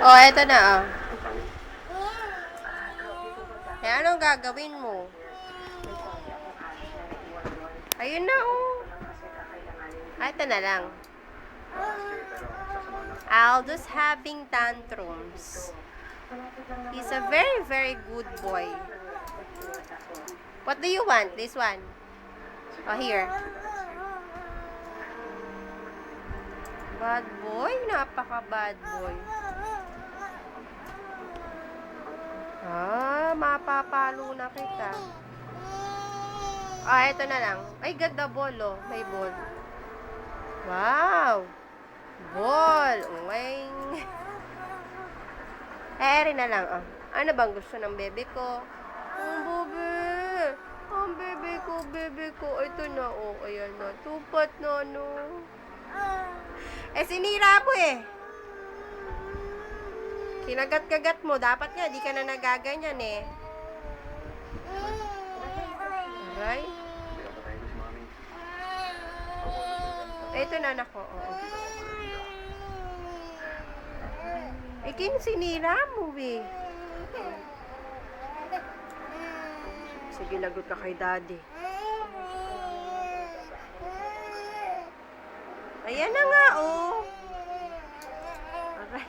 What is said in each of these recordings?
Oh, eto na, oh. Eh, anong gagawin mo? Ayun na, oh. Eto na lang. Aldo's having tantrums. He's a very, very good boy. What do you want? This one? Oh, here. Bad boy? Napaka-bad boy. Mapapalo na kita. Eto na lang. Ay, ganda ball, oh. May ball. Wow! Ball! Uwing! Eri na lang, oh. Ano bang gusto ng bebe ko? Ang bebe! Ang bebe ko. Ito na, oh. Ayan na. Tupat na, no. Sinira mo eh. Kinagat-kagat mo. Dapat nga, di ka na nagaganyan eh. Aray. Ito na, nako. Oh. Sinira mo eh. Sige, lagot ka kay daddy. Ayan na nga, oh. Aray.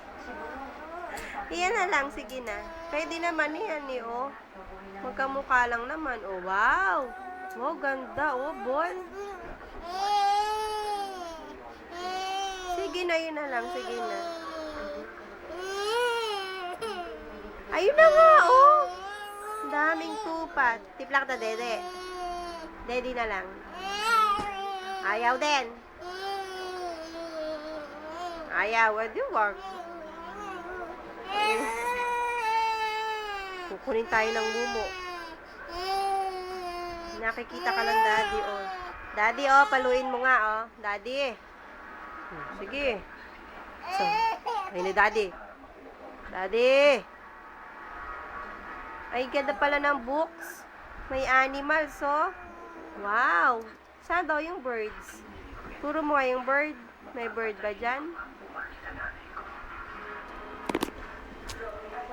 Iyan na lang, sige na. Pwede naman yan eh, oh. Magkamukha lang naman, oh. Wow! Wow, ganda, oh, ball. Sige na, yun na lang, sige na. Ayun na nga, oh. Daming tupat. Tiplak na, dede. Dede na lang. Ayaw din. Ayaw, what do you want? Kukunin tayo ng bumo. Nakikita ka ng daddy, oh. Daddy, oh, paluin mo nga, oh. Daddy. Sige. So, ayun ni daddy. Daddy. Ay, ganda pala ng books. May animals, oh. Wow. Saan daw yung birds? Turo mo nga yung bird. May bird ba dyan?